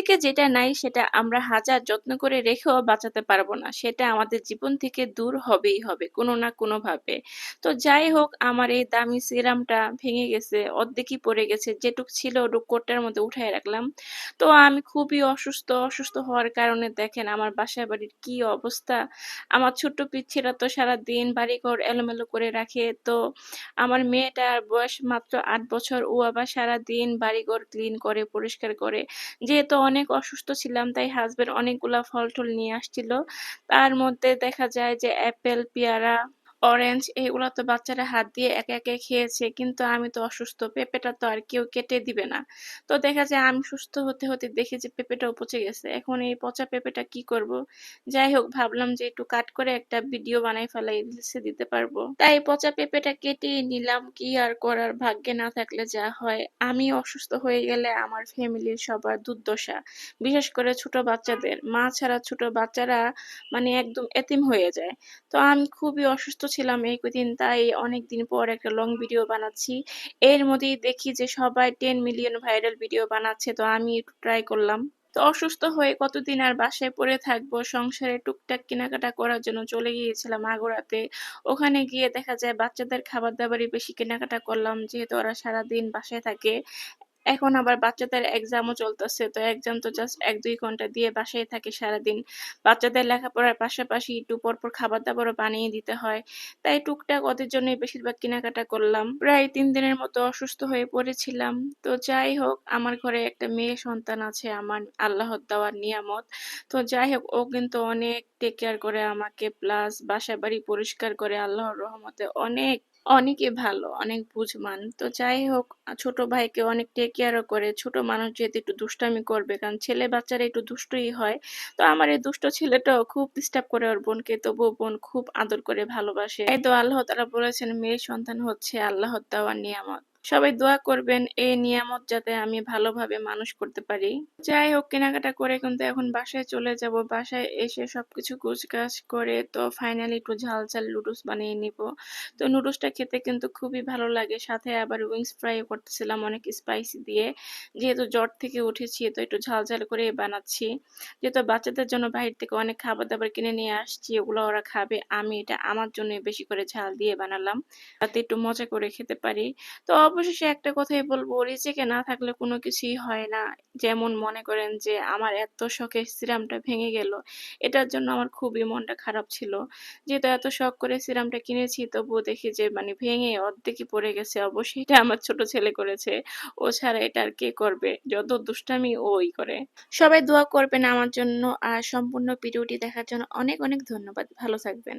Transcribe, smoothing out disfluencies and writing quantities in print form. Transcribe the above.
থেকে যেটা নাই সেটা আমরা হাজার যত্ন করে রেখেও বাঁচাতে পারব না। সেটা আমাদের জীবন থেকে দূর হবেই হবে কোনো না কোনোভাবে। তো যাই হোক আমার এই দামি সিরামটা ভেঙে গেছে, অর্ধেকই পড়ে গেছে। যেটুক ছিল ওটুক কোটটার মধ্যে উঠায় রাখলাম। তো আমি খুবই অসুস্থ হওয়ার কারণে দেখেন আমার বাসা-বাড়ির কি অবস্থা। আমার ছোট্ট পিচ্ছিরা তো সারাদিন বাড়িঘর এলোমেলো করে রাখে। তো আমার মেয়েটার বয়স মাত্র ৮ বছর। ও আবার সারাদিন বাড়িঘর ক্লিন করে, পরিষ্কার করে। যেহেতু অনেক অসুস্থ ছিলাম তাই হাসব্যান্ড অনেকগুলা ফল-টল নিয়ে আসছিল। তার মধ্যে দেখা যায় যে অ্যাপেল, পেয়ারা, অরেঞ্জ এগুলা তো বাচ্চারা হাত দিয়ে একে খেয়েছে। কিন্তু আমি তো অসুস্থ। পেঁপেটা তো আর কেউ কেটে দিবে না। তো দেখা যায় আমি সুস্থ হতে দেখি যে পেঁপেটাও পচে গেছে। এখন এই পচা পেঁপেটা কি করব? যাই হোক ভাবলাম যে একটু কাট করে একটা ভিডিও বানায় ফেলাই, রিলসে দিতে পারবো। তাই পচা পেঁপেটা কেটে নিলাম। কি আর করার, ভাগ্যে না থাকলে যা হয়। আমি অসুস্থ হয়ে গেলে আমার ফ্যামিলির সবার দুর্দশা। বিশেষ করে ছোট বাচ্চাদের। মা ছাড়া ছোট বাচ্চারা মানে একদম এতিম হয়ে যায়। তো আমি খুবই অসুস্থ ছিলাম এই কদিন তাই অনেকদিন পর একটা লং ভিডিও বানাচ্ছি। এর মধ্যেই দেখি যে সবাই 10 মিলিয়ন ভাইরাল ভিডিও বানাচ্ছে তো আমি একটু ট্রাই করলাম। তো অসুস্থ হয়ে কতদিন আর বাসায় পড়ে থাকবো, সংসারে টুকটাক কেনাকাটা করার জন্য চলে গিয়েছিলাম আগুরাতে। ওখানে গিয়ে দেখা যায় বাচ্চাদের খাবার-দাবারই বেশি কেনাকাটা করলাম যেহেতু ওরা সারাদিন বাসায় থাকে। এখন আবার বাচ্চাদের এক্সামও চলতেছে। তো এক্সাম তো জাস্ট ১-২ ঘন্টা দিয়ে বাসায় থাকি সারাদিন। বাচ্চাদের লেখাপড়ার পাশাপাশি একটু পরপর খাবার-দাবারও বানিয়ে দিতে হয়। তাই টুকটাক ওদের জন্যই বেশিরভাগ কেনাকাটা করলাম। প্রায় ৩ দিনের মতো অসুস্থ হয়ে পড়েছিলাম। তো যাই হোক আমার ঘরে একটা মেয়ে সন্তান আছে আমার আল্লাহর দেওয়া নিয়ামত। তো যাই হোক ও কিন্তু অনেক টেক কেয়ার করে আমাকে প্লাস বাসা-বাড়ি পরিষ্কার করে আল্লাহর রহমতে অনেকই ভালো, অনেক বুঝবান। তো যাই হোক ছোট ভাইকে অনেক টেক কেয়ারও করে। ছোট মানুষ যেহেতু একটু দুষ্টামি করবে কারণ ছেলে বাচ্চারা একটু দুষ্টুই হয়। তো আমার এই দুষ্ট ছেলেটাও খুব ডিস্টার্ব করে ওর বোনকে তবুও বোন খুব আদর করে ভালোবাসে। এই তো আল্লাহ তাআলা বলেছেন মেয়ে সন্তান হচ্ছে আল্লাহর দেওয়া নিয়ামত। সবাই দোয়া করবেন এই নিয়ামত যাতে আমি ভালোভাবে মানুষ করতে পারি। যাই হোক কেনাকাটা করে কিন্তু এখন বাসায় চলে যাব। বাসায় এসে সবকিছু গোছগাছ করে তো ফাইনালি একটু ঝাল নুডলস বানিয়ে নিবো। তো নুডলসটা খেতে কিন্তু খুবই ভালো লাগে। সাথে আবার উইংস ফ্রাইও করতেছিলাম অনেক স্পাইসি দিয়ে। যেহেতু জ্বর থেকে উঠেছি তো একটু ঝাল করেই বানাচ্ছি। যেহেতু বাচ্চাদের জন্য বাহির থেকে অনেক খাবার-দাবার কিনে নিয়ে আসছি ওগুলো ওরা খাবে। আমি এটা আমার জন্যই বেশি করে ঝাল দিয়ে বানালাম। যাতে একটু মজা করে খেতে পারি। তো অবশেষে একটা কথাই বলব রিজিকে না থাকলে কোনো কিছুই হয় না। যেমন মনে করেন যে আমার এত শখের সিরামটা ভেঙে গেল। এটার জন্য আমার খুবই মনটা খারাপ ছিল। যেহেতু এত শখ করে সিরামটা কিনেছি তবুও দেখি যে মানে ভেঙে অর্ধেকই পড়ে গেছে। অবশ্যই এটা আমার ছোট ছেলে করেছে। ও ছাড়া এটা আর কে করবে? যত দুষ্টামি ওই করে। সবাই দোয়া করবেন আমার জন্য আর সম্পূর্ণ ভিডিওটি দেখার জন্য অনেক ধন্যবাদ। ভালো থাকবেন।